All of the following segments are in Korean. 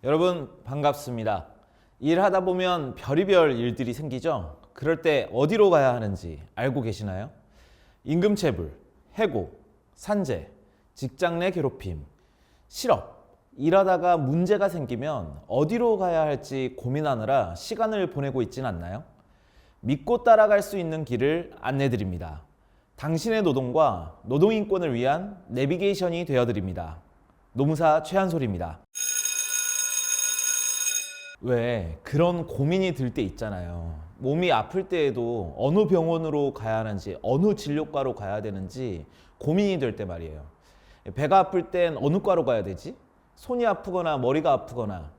여러분 반갑습니다. 일하다 보면 별의별 일들이 생기죠. 그럴 때 어디로 가야 하는지 알고 계시나요? 임금체불, 해고, 산재, 직장 내 괴롭힘, 실업, 일하다가 문제가 생기면 어디로 가야 할지 고민하느라 시간을 보내고 있진 않나요? 믿고 따라갈 수 있는 길을 안내드립니다. 당신의 노동과 노동인권을 위한 내비게이션이 되어드립니다. 노무사 최한솔입니다. 왜 그런 고민이 들 때 있잖아요. 몸이 아플 때에도 어느 병원으로 가야 하는지, 어느 진료과로 가야 되는지 고민이 될 때 말이에요. 배가 아플 땐 어느 과로 가야 되지? 손이 아프거나 머리가 아프거나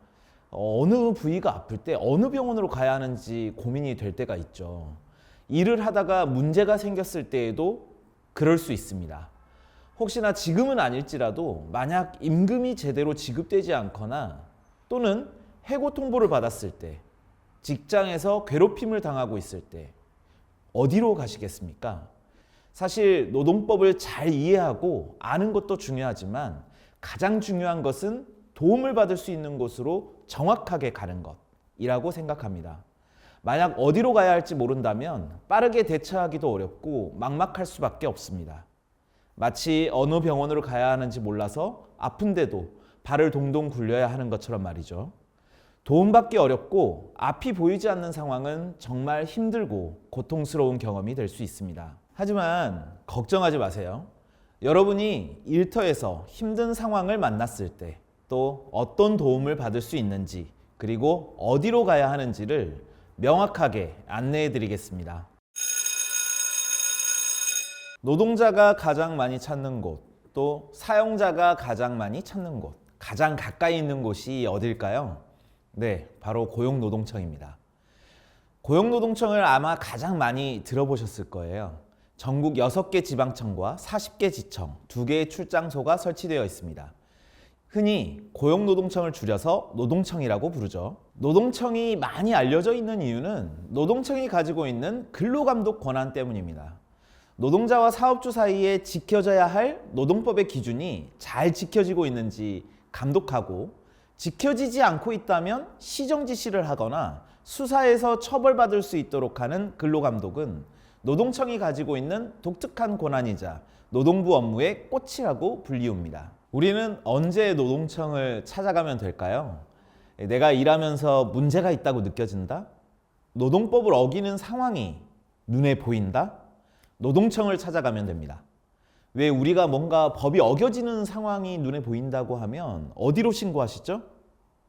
어느 부위가 아플 때 어느 병원으로 가야 하는지 고민이 될 때가 있죠. 일을 하다가 문제가 생겼을 때에도 그럴 수 있습니다. 혹시나 지금은 아닐지라도 만약 임금이 제대로 지급되지 않거나 또는 해고 통보를 받았을 때, 직장에서 괴롭힘을 당하고 있을 때 어디로 가시겠습니까? 사실 노동법을 잘 이해하고 아는 것도 중요하지만 가장 중요한 것은 도움을 받을 수 있는 곳으로 정확하게 가는 것이라고 생각합니다. 만약 어디로 가야 할지 모른다면 빠르게 대처하기도 어렵고 막막할 수밖에 없습니다. 마치 어느 병원으로 가야 하는지 몰라서 아픈데도 발을 동동 굴려야 하는 것처럼 말이죠. 도움받기 어렵고 앞이 보이지 않는 상황은 정말 힘들고 고통스러운 경험이 될 수 있습니다. 하지만 걱정하지 마세요. 여러분이 일터에서 힘든 상황을 만났을 때 또 어떤 도움을 받을 수 있는지 그리고 어디로 가야 하는지를 명확하게 안내해 드리겠습니다. 노동자가 가장 많이 찾는 곳, 또 사용자가 가장 많이 찾는 곳, 가장 가까이 있는 곳이 어딜까요? 네, 바로 고용노동청입니다. 고용노동청을 아마 가장 많이 들어보셨을 거예요. 전국 6개 지방청과 40개 지청, 2개의 출장소가 설치되어 있습니다. 흔히 고용노동청을 줄여서 노동청이라고 부르죠. 노동청이 많이 알려져 있는 이유는 노동청이 가지고 있는 근로감독 권한 때문입니다. 노동자와 사업주 사이에 지켜져야 할 노동법의 기준이 잘 지켜지고 있는지 감독하고 지켜지지 않고 있다면 시정 지시를 하거나 수사해서 처벌받을 수 있도록 하는 근로감독은 노동청이 가지고 있는 독특한 권한이자 노동부 업무의 꽃이라고 불리웁니다. 우리는 언제 노동청을 찾아가면 될까요? 내가 일하면서 문제가 있다고 느껴진다? 노동법을 어기는 상황이 눈에 보인다? 노동청을 찾아가면 됩니다. 왜 우리가 뭔가 법이 어겨지는 상황이 눈에 보인다고 하면 어디로 신고하시죠?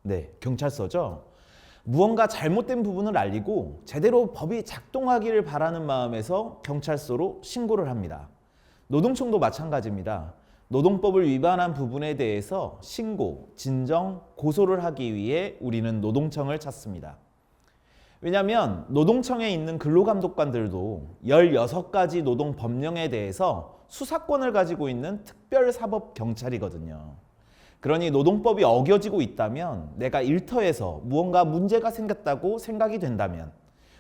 네, 경찰서죠. 무언가 잘못된 부분을 알리고 제대로 법이 작동하기를 바라는 마음에서 경찰서로 신고를 합니다. 노동청도 마찬가지입니다. 노동법을 위반한 부분에 대해서 신고, 진정, 고소를 하기 위해 우리는 노동청을 찾습니다. 왜냐하면 노동청에 있는 근로감독관들도 16가지 노동법령에 대해서 수사권을 가지고 있는 특별사법경찰이거든요. 그러니 노동법이 어겨지고 있다면 내가 일터에서 무언가 문제가 생겼다고 생각이 된다면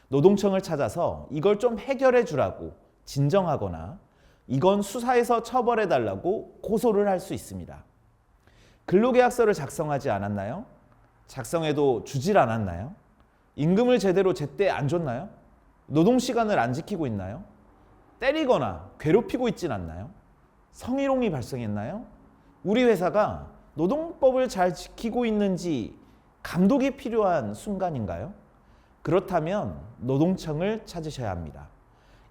노동청을 찾아서 이걸 좀 해결해 주라고 진정하거나 이건 수사해서 처벌해 달라고 고소를 할 수 있습니다. 근로계약서를 작성하지 않았나요? 작성해도 주질 않았나요? 임금을 제대로 제때 안 줬나요? 노동시간을 안 지키고 있나요? 때리거나 괴롭히고 있진 않나요? 성희롱이 발생했나요? 우리 회사가 노동법을 잘 지키고 있는지 감독이 필요한 순간인가요? 그렇다면 노동청을 찾으셔야 합니다.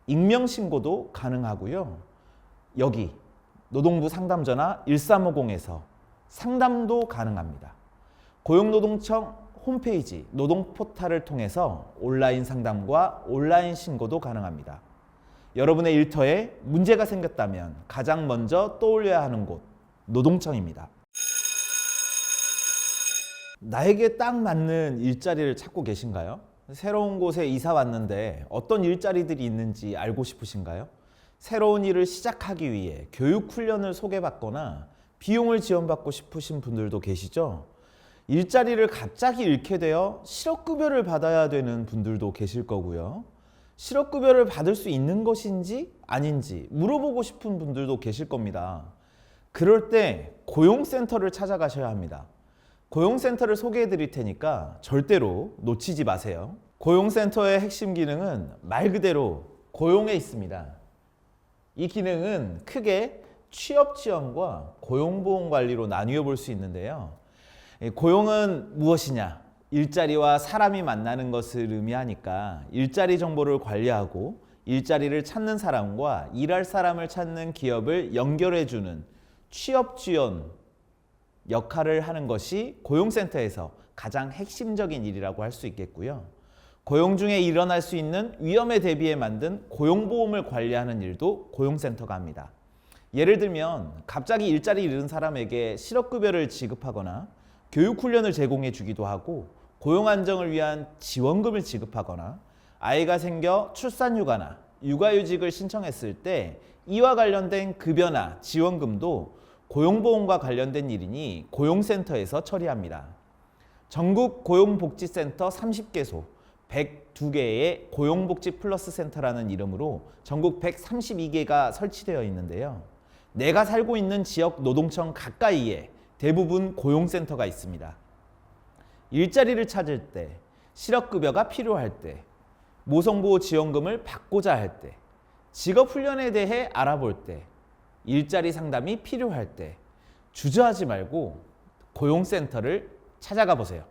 익명신고도 가능하고요. 여기 노동부 상담전화 1350에서 상담도 가능합니다. 고용노동청 홈페이지 노동포탈을 통해서 온라인 상담과 온라인 신고도 가능합니다. 여러분의 일터에 문제가 생겼다면 가장 먼저 떠올려야 하는 곳 노동청입니다. 나에게 딱 맞는 일자리를 찾고 계신가요? 새로운 곳에 이사 왔는데 어떤 일자리들이 있는지 알고 싶으신가요? 새로운 일을 시작하기 위해 교육 훈련을 소개받거나 비용을 지원받고 싶으신 분들도 계시죠? 일자리를 갑자기 잃게 되어 실업급여를 받아야 되는 분들도 계실 거고요. 실업급여를 받을 수 있는 것인지 아닌지 물어보고 싶은 분들도 계실 겁니다. 그럴 때 고용센터를 찾아가셔야 합니다. 고용센터를 소개해 드릴 테니까 절대로 놓치지 마세요. 고용센터의 핵심 기능은 말 그대로 고용에 있습니다. 이 기능은 크게 취업 지원과 고용보험 관리로 나뉘어 볼 수 있는데요. 고용은 무엇이냐? 일자리와 사람이 만나는 것을 의미하니까 일자리 정보를 관리하고 일자리를 찾는 사람과 일할 사람을 찾는 기업을 연결해주는 취업 지원 역할을 하는 것이 고용센터에서 가장 핵심적인 일이라고 할 수 있겠고요. 고용 중에 일어날 수 있는 위험에 대비해 만든 고용보험을 관리하는 일도 고용센터가 합니다. 예를 들면 갑자기 일자리 잃은 사람에게 실업급여를 지급하거나 교육훈련을 제공해 주기도 하고 고용 안정을 위한 지원금을 지급하거나 아이가 생겨 출산휴가나 육아휴직을 신청했을 때 이와 관련된 급여나 지원금도 고용보험과 관련된 일이니 고용센터에서 처리합니다. 전국 고용복지센터 30개소, 102개의 고용복지 플러스 센터라는 이름으로 전국 132개가 설치되어 있는데요. 내가 살고 있는 지역 노동청 가까이에 대부분 고용센터가 있습니다. 일자리를 찾을 때, 실업급여가 필요할 때, 모성보호 지원금을 받고자 할 때, 직업훈련에 대해 알아볼 때, 일자리 상담이 필요할 때 주저하지 말고 고용센터를 찾아가 보세요.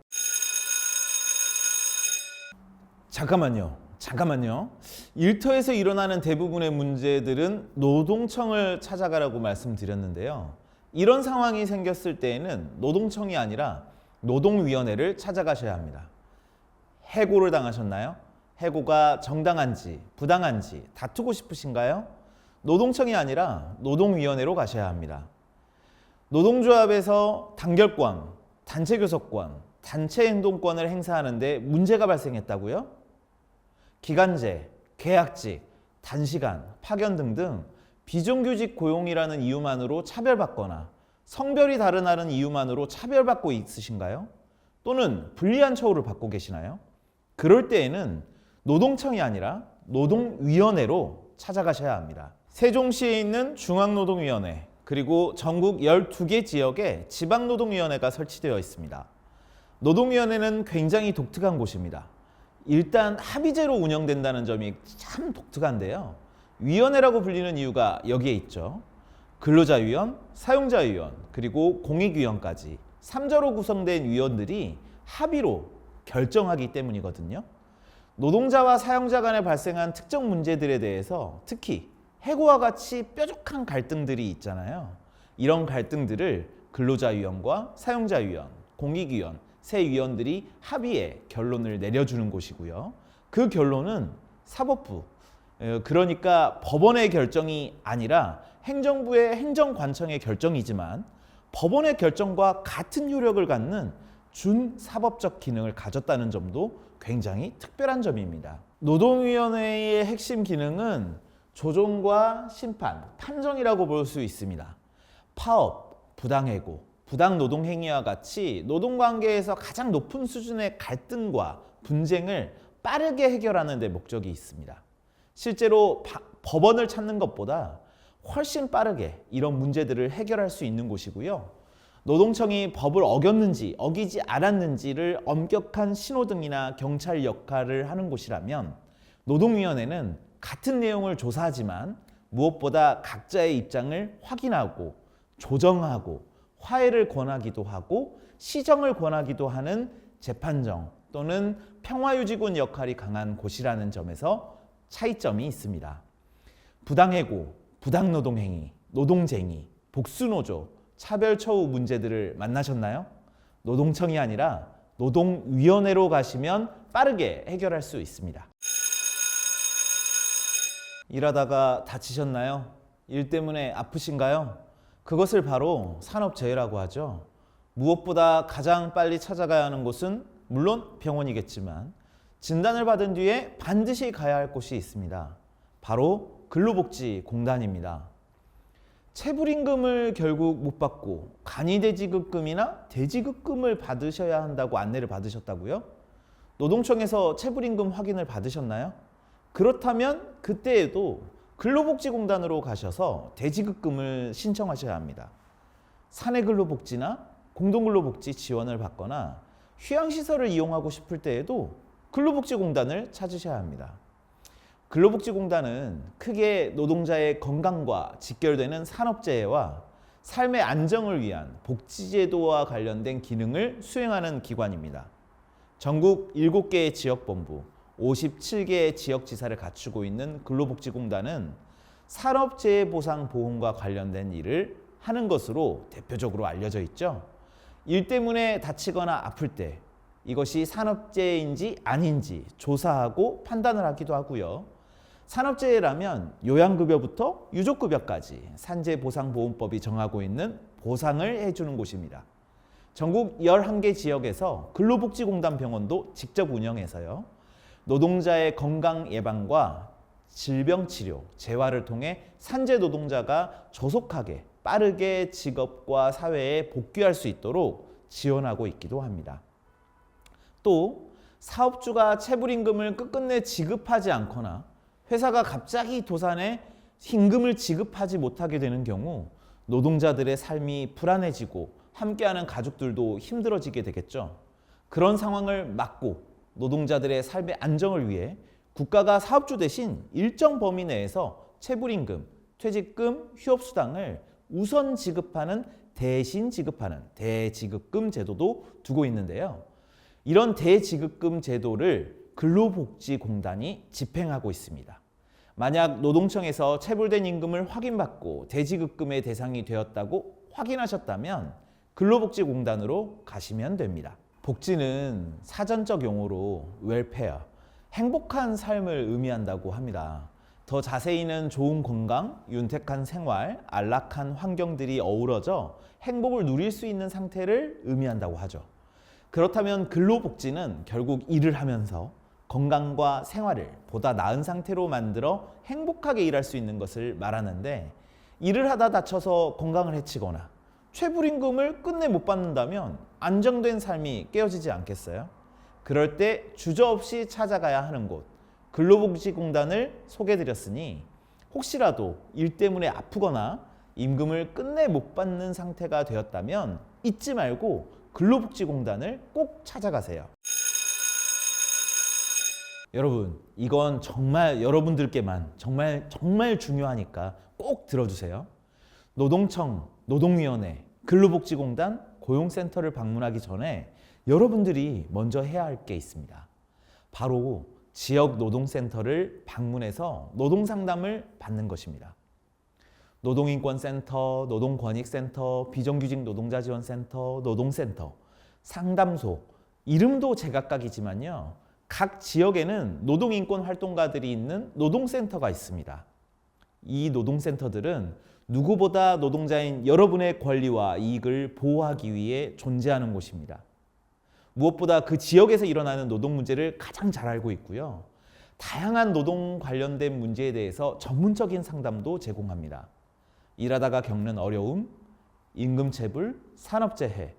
잠깐만요. 일터에서 일어나는 대부분의 문제들은 노동청을 찾아가라고 말씀드렸는데요. 이런 상황이 생겼을 때에는 노동청이 아니라 노동위원회를 찾아가셔야 합니다. 해고를 당하셨나요? 해고가 정당한지 부당한지 다투고 싶으신가요? 노동청이 아니라 노동위원회로 가셔야 합니다. 노동조합에서 단결권, 단체교섭권, 단체행동권을 행사하는데 문제가 발생했다고요? 기간제, 계약직, 단시간, 파견 등등 비정규직 고용이라는 이유만으로 차별받거나 성별이 다르다는 이유만으로 차별받고 있으신가요? 또는 불리한 처우를 받고 계시나요? 그럴 때에는 노동청이 아니라 노동위원회로 찾아가셔야 합니다. 세종시에 있는 중앙노동위원회 그리고 전국 12개 지역에 지방노동위원회가 설치되어 있습니다. 노동위원회는 굉장히 독특한 곳입니다. 일단 합의제로 운영된다는 점이 참 독특한데요. 위원회라고 불리는 이유가 여기에 있죠. 근로자위원, 사용자위원, 그리고 공익위원까지 3자로 구성된 위원들이 합의로 결정하기 때문이거든요. 노동자와 사용자 간에 발생한 특정 문제들에 대해서 특히 해고와 같이 뾰족한 갈등들이 있잖아요. 이런 갈등들을 근로자위원과 사용자위원, 공익위원, 세 위원들이 합의해 결론을 내려주는 곳이고요. 그 결론은 사법부, 그러니까 법원의 결정이 아니라 행정부의 행정관청의 결정이지만 법원의 결정과 같은 효력을 갖는 준사법적 기능을 가졌다는 점도 굉장히 특별한 점입니다. 노동위원회의 핵심 기능은 조정과 심판, 판정이라고 볼 수 있습니다. 파업, 부당해고, 부당노동행위와 같이 노동관계에서 가장 높은 수준의 갈등과 분쟁을 빠르게 해결하는 데 목적이 있습니다. 실제로 법원을 찾는 것보다 훨씬 빠르게 이런 문제들을 해결할 수 있는 곳이고요. 노동청이 법을 어겼는지 어기지 않았는지를 엄격한 신호등이나 경찰 역할을 하는 곳이라면 노동위원회는 같은 내용을 조사하지만 무엇보다 각자의 입장을 확인하고 조정하고 화해를 권하기도 하고 시정을 권하기도 하는 재판정 또는 평화유지군 역할이 강한 곳이라는 점에서 차이점이 있습니다. 부당해고, 부당노동행위, 노동쟁의, 복수노조, 차별처우 문제들을 만나셨나요? 노동청이 아니라 노동위원회로 가시면 빠르게 해결할 수 있습니다. 일하다가 다치셨나요? 일 때문에 아프신가요? 그것을 바로 산업재해라고 하죠. 무엇보다 가장 빨리 찾아가야 하는 곳은 물론 병원이겠지만 진단을 받은 뒤에 반드시 가야 할 곳이 있습니다. 바로 근로복지공단입니다. 체불임금을 결국 못 받고 간이대지급금이나 대지급금을 받으셔야 한다고 안내를 받으셨다고요? 노동청에서 체불임금 확인을 받으셨나요? 그렇다면 그때에도 근로복지공단으로 가셔서 대지급금을 신청하셔야 합니다. 사내근로복지나 공동근로복지 지원을 받거나 휴양시설을 이용하고 싶을 때에도 근로복지공단을 찾으셔야 합니다. 근로복지공단은 크게 노동자의 건강과 직결되는 산업재해와 삶의 안정을 위한 복지제도와 관련된 기능을 수행하는 기관입니다. 전국 7개의 지역본부, 57개의 지역지사를 갖추고 있는 근로복지공단은 산업재해보상보험과 관련된 일을 하는 것으로 대표적으로 알려져 있죠. 일 때문에 다치거나 아플 때 이것이 산업재해인지 아닌지 조사하고 판단을 하기도 하고요. 산업재해라면 요양급여부터 유족급여까지 산재보상보험법이 정하고 있는 보상을 해주는 곳입니다. 전국 11개 지역에서 근로복지공단 병원도 직접 운영해서요. 노동자의 건강 예방과 질병치료, 재활을 통해 산재 노동자가 조속하게 빠르게 직업과 사회에 복귀할 수 있도록 지원하고 있기도 합니다. 또 사업주가 체불임금을 끝끝내 지급하지 않거나 회사가 갑자기 도산해 임금을 지급하지 못하게 되는 경우 노동자들의 삶이 불안해지고 함께하는 가족들도 힘들어지게 되겠죠. 그런 상황을 막고 노동자들의 삶의 안정을 위해 국가가 사업주 대신 일정 범위 내에서 체불임금, 퇴직금, 휴업수당을 우선 지급하는 대신 지급하는 대지급금 제도도 두고 있는데요. 이런 대지급금 제도를 근로복지공단이 집행하고 있습니다. 만약 노동청에서 체불된 임금을 확인받고 대지급금의 대상이 되었다고 확인하셨다면 근로복지공단으로 가시면 됩니다. 복지는 사전적 용어로 웰페어, 행복한 삶을 의미한다고 합니다. 더 자세히는 좋은 건강, 윤택한 생활, 안락한 환경들이 어우러져 행복을 누릴 수 있는 상태를 의미한다고 하죠. 그렇다면 근로복지는 결국 일을 하면서 건강과 생활을 보다 나은 상태로 만들어 행복하게 일할 수 있는 것을 말하는데, 일을 하다 다쳐서 건강을 해치거나 체불임금을 끝내 못 받는다면 안정된 삶이 깨어지지 않겠어요? 그럴 때 주저없이 찾아가야 하는 곳, 근로복지공단을 소개해드렸으니 혹시라도 일 때문에 아프거나 임금을 끝내 못 받는 상태가 되었다면 잊지 말고 근로복지공단을 꼭 찾아가세요. 여러분, 이건 정말 여러분들께만 정말 중요하니까 꼭 들어주세요. 노동청, 노동위원회, 근로복지공단, 고용센터를 방문하기 전에 여러분들이 먼저 해야 할 게 있습니다. 바로 지역 노동센터를 방문해서 노동상담을 받는 것입니다. 노동인권센터, 노동권익센터, 비정규직 노동자지원센터, 노동센터, 상담소, 이름도 제각각이지만요. 각 지역에는 노동인권 활동가들이 있는 노동센터가 있습니다. 이 노동센터들은 누구보다 노동자인 여러분의 권리와 이익을 보호하기 위해 존재하는 곳입니다. 무엇보다 그 지역에서 일어나는 노동 문제를 가장 잘 알고 있고요. 다양한 노동 관련된 문제에 대해서 전문적인 상담도 제공합니다. 일하다가 겪는 어려움, 임금체불, 산업재해,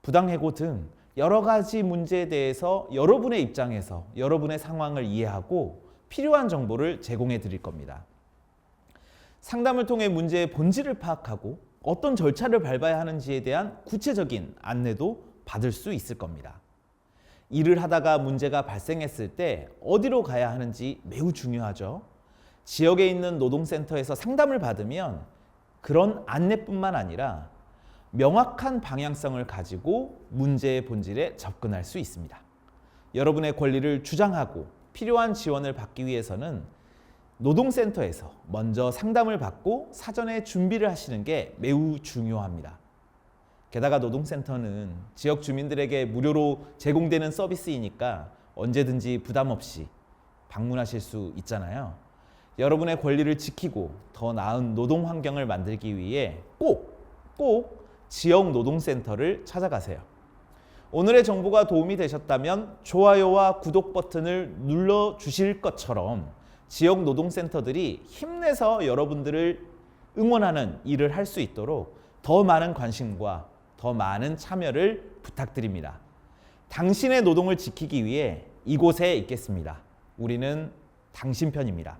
부당해고 등 여러 가지 문제에 대해서 여러분의 입장에서 여러분의 상황을 이해하고 필요한 정보를 제공해 드릴 겁니다. 상담을 통해 문제의 본질을 파악하고 어떤 절차를 밟아야 하는지에 대한 구체적인 안내도 받을 수 있을 겁니다. 일을 하다가 문제가 발생했을 때 어디로 가야 하는지 매우 중요하죠. 지역에 있는 노동센터에서 상담을 받으면 그런 안내뿐만 아니라 명확한 방향성을 가지고 문제의 본질에 접근할 수 있습니다. 여러분의 권리를 주장하고 필요한 지원을 받기 위해서는 노동센터에서 먼저 상담을 받고 사전에 준비를 하시는 게 매우 중요합니다. 게다가 노동센터는 지역 주민들에게 무료로 제공되는 서비스이니까 언제든지 부담 없이 방문하실 수 있잖아요. 여러분의 권리를 지키고 더 나은 노동 환경을 만들기 위해 꼭 지역 노동센터를 찾아가세요. 오늘의 정보가 도움이 되셨다면 좋아요와 구독 버튼을 눌러주실 것처럼 지역 노동센터들이 힘내서 여러분들을 응원하는 일을 할 수 있도록 더 많은 관심과 더 많은 참여를 부탁드립니다. 당신의 노동을 지키기 위해 이곳에 있겠습니다. 우리는 당신 편입니다.